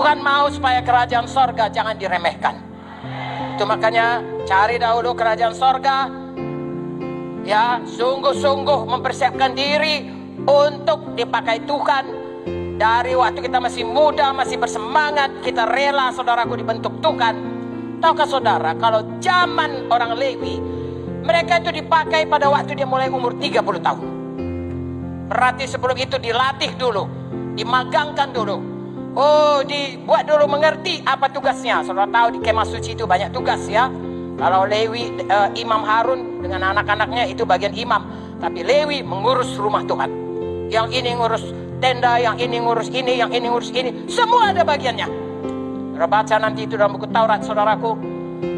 Tuhan mau supaya kerajaan sorga jangan diremehkan. Itu makanya cari dahulu kerajaan sorga. Ya, sungguh-sungguh mempersiapkan diri untuk dipakai Tuhan. Dari waktu kita masih muda, masih bersemangat, kita rela saudaraku dibentuk Tuhan. Tahukah saudara, kalau zaman orang Lewi, mereka itu dipakai pada waktu dia mulai umur 30 tahun. Berarti sebelum itu dilatih dulu, dimagangkan dulu. Oh, dibuat dulu mengerti apa tugasnya. Saudara tahu di kemah suci itu banyak tugas ya. Kalau Lewi, Imam Harun dengan anak-anaknya itu bagian imam. Tapi Lewi mengurus rumah Tuhan. Yang ini ngurus tenda, yang ini ngurus ini, yang ini ngurus ini. Semua ada bagiannya. Saudara baca nanti itu dalam buku Taurat, saudaraku.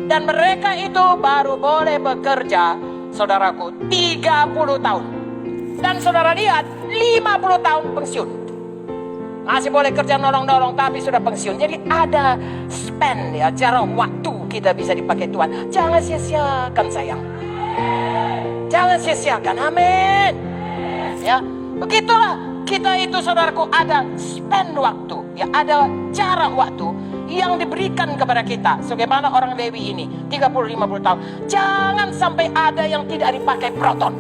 Dan mereka itu baru boleh bekerja, saudaraku, 30 tahun. Dan saudara lihat, 50 tahun pensiun. Masih boleh kerja nolong-nolong, tapi sudah pensiun. Jadi ada spend ya, jarak waktu kita bisa dipakai Tuhan. Jangan sia-siakan sayang. Jangan sia-siakan, amin. Ya, begitulah kita itu saudaraku ada spend waktu. Ya, ada jarak waktu yang diberikan kepada kita. Sebagaimana orang Lewi ini 30-50 tahun. Jangan sampai ada yang tidak dipakai proton.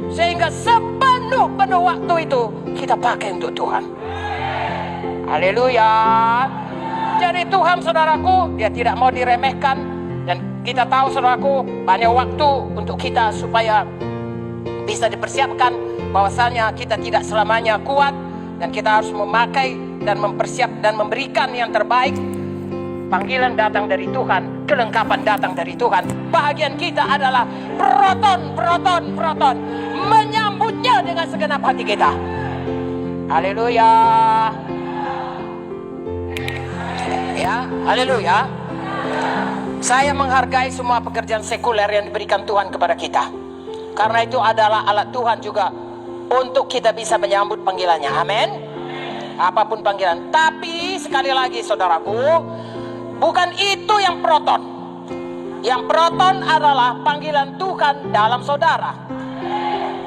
Sehingga sepenuh waktu itu kita pakai untuk Tuhan. Haleluya. Jadi Tuhan saudaraku, dia tidak mau diremehkan. Dan kita tahu saudaraku, banyak waktu untuk kita supaya bisa dipersiapkan bahwasanya kita tidak selamanya kuat. Dan kita harus memakai dan mempersiap dan memberikan yang terbaik. Panggilan datang dari Tuhan, kelengkapan datang dari Tuhan. Bahagian kita adalah proton, menyambutnya dengan segenap hati kita. Haleluya. Ya, haleluya. Saya menghargai semua pekerjaan sekuler yang diberikan Tuhan kepada kita. Karena itu adalah alat Tuhan juga untuk kita bisa menyambut panggilannya. Amin. Apapun panggilan. Tapi sekali lagi saudaraku, bukan itu yang proton. Yang proton adalah panggilan Tuhan dalam saudara.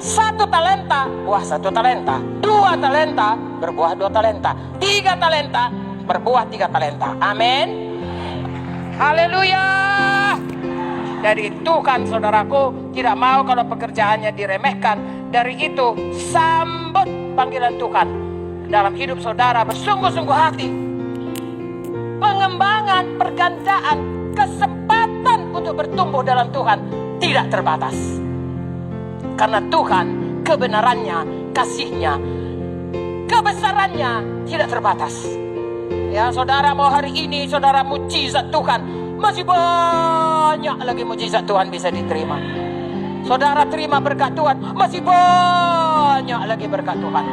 1 talenta, buah 1 talenta. 2 talenta, berbuah 2 talenta. 3 talenta, berbuah 3 talenta. Amin. Haleluya. Dari Tuhan saudaraku tidak mau kalau pekerjaannya diremehkan. Dari itu sambut panggilan Tuhan dalam hidup saudara bersungguh-sungguh hati. Pengembangan, pergandaan, kesempatan untuk bertumbuh dalam Tuhan tidak terbatas. Karena Tuhan, kebenarannya, kasihnya, kebesarannya tidak terbatas. Ya, saudara mau hari ini saudara mujizat Tuhan, masih banyak lagi mujizat Tuhan bisa diterima. Saudara terima berkat Tuhan, masih banyak lagi berkat Tuhan.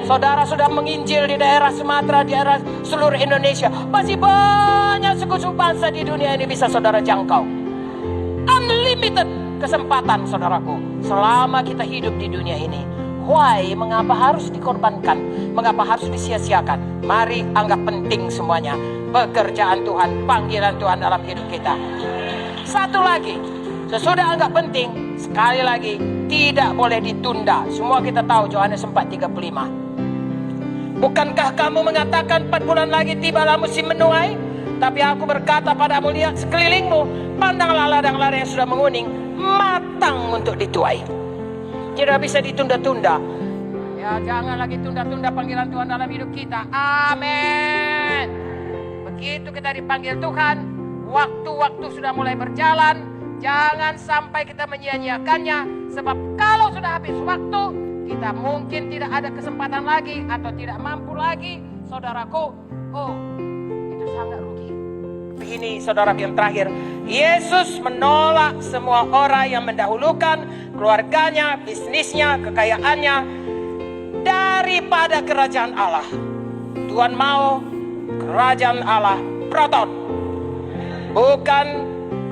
Saudara sudah menginjil di daerah Sumatera, di daerah seluruh Indonesia, masih banyak suku-suku bangsa di dunia ini bisa saudara jangkau. Unlimited kesempatan saudaraku, selama kita hidup di dunia ini. Why? Mengapa harus dikorbankan? Mengapa harus disia-siakan? Mari anggap penting semuanya. Pekerjaan Tuhan, panggilan Tuhan dalam hidup kita. Satu lagi, sesudah anggap penting, sekali lagi, tidak boleh ditunda. Semua kita tahu Yohanes 4:35. Bukankah kamu mengatakan 4 bulan lagi tibalah musim menuai? Tapi aku berkata padamu, lihat sekelilingmu, pandanglah ladang-ladang yang sudah menguning, matang untuk dituai. Tidak bisa ditunda-tunda. Ya, jangan lagi tunda-tunda panggilan Tuhan dalam hidup kita. Amin. Begitu kita dipanggil Tuhan, waktu-waktu sudah mulai berjalan, jangan sampai kita menyia-nyiakannya. Sebab kalau sudah habis waktu, kita mungkin tidak ada kesempatan lagi atau tidak mampu lagi, saudaraku. Oh, itu sangat rugi. Ini saudara yang terakhir, Yesus menolak semua orang yang mendahulukan keluarganya, bisnisnya, kekayaannya daripada kerajaan Allah. Tuhan mau kerajaan Allah proton, bukan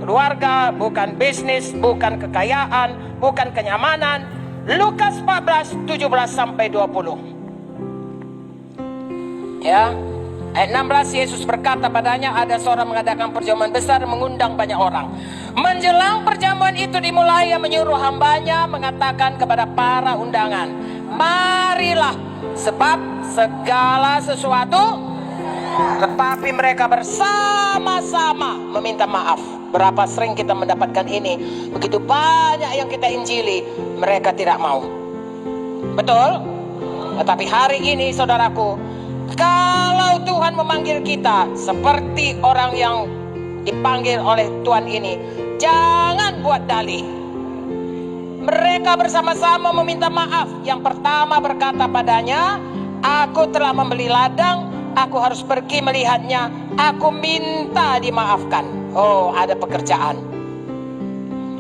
keluarga, bukan bisnis, bukan kekayaan, bukan kenyamanan. Lukas 14:17-20. Ya, ayat 16, Yesus berkata padanya, ada seorang mengadakan perjamuan besar, mengundang banyak orang. Menjelang perjamuan itu dimulai, ia menyuruh hambanya mengatakan kepada para undangan, marilah, sebab segala sesuatu Tetapi mereka bersama-sama meminta maaf. Berapa sering kita mendapatkan ini? Begitu banyak yang kita injili, mereka tidak mau. Betul? Tetapi hari ini saudaraku, kalau Tuhan memanggil kita seperti orang yang dipanggil oleh Tuhan ini, jangan buat dalih. Mereka bersama-sama meminta maaf. Yang pertama berkata padanya, aku telah membeli ladang, aku harus pergi melihatnya, aku minta dimaafkan. Oh, ada pekerjaan,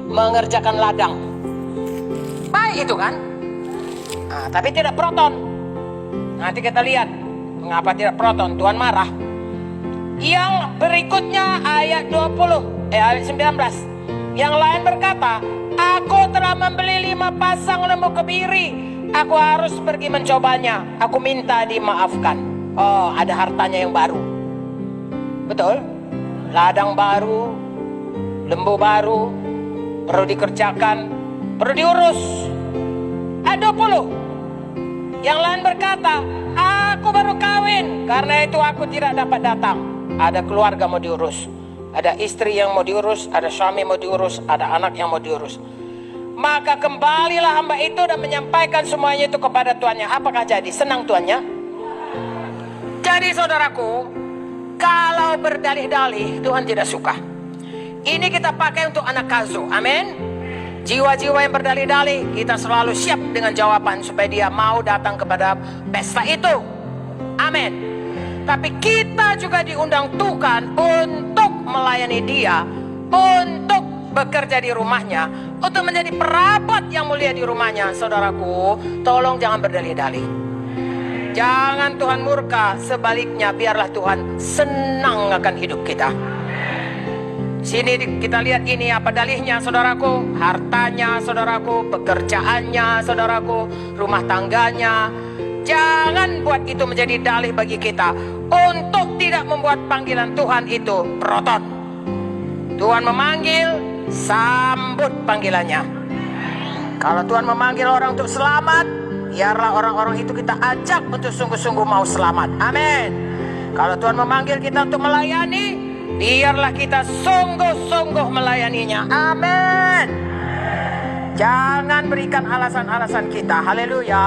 mengerjakan ladang. Baik itu kan? Tapi tidak proton. Nanti kita lihat mengapa tidak proton. Tuhan marah. Yang berikutnya ayat 20, ayat 19. Yang lain berkata, aku telah membeli 5 pasang lembu kebiri, aku harus pergi mencobanya, aku minta dimaafkan. Oh, ada hartanya yang baru. Betul? Ladang baru, lembu baru, perlu dikerjakan, perlu diurus. Ayat 20. Yang lain berkata, aku baru kawin, karena itu aku tidak dapat datang. Ada keluarga mau diurus, ada istri yang mau diurus, ada suami mau diurus, ada anak yang mau diurus. Maka kembalilah hamba itu dan menyampaikan semuanya itu kepada tuannya. Apakah jadi? Senang tuannya? Jadi saudaraku, kalau berdalih-dalih Tuhan tidak suka. Ini kita pakai untuk anak kazo. Amin. Jiwa-jiwa yang berdalih-dalih, kita selalu siap dengan jawaban supaya dia mau datang kepada pesta itu. Amin. Tapi kita juga diundang Tuhan untuk melayani dia, untuk bekerja di rumahnya, untuk menjadi perabat yang mulia di rumahnya. Saudaraku, tolong jangan berdalih-dalih. Jangan Tuhan murka, sebaliknya biarlah Tuhan senang akan hidup kita. Sini kita lihat ini apa dalihnya saudaraku. Hartanya saudaraku, pekerjaannya saudaraku, rumah tangganya. Jangan buat itu menjadi dalih bagi kita untuk tidak membuat panggilan Tuhan itu proton. Tuhan memanggil, sambut panggilannya. Kalau Tuhan memanggil orang untuk selamat, biarlah orang-orang itu kita ajak untuk sungguh-sungguh mau selamat. Amin. Kalau Tuhan memanggil kita untuk melayani, biarlah kita sungguh-sungguh melayaninya. Amin. Jangan berikan alasan-alasan kita. Haleluya.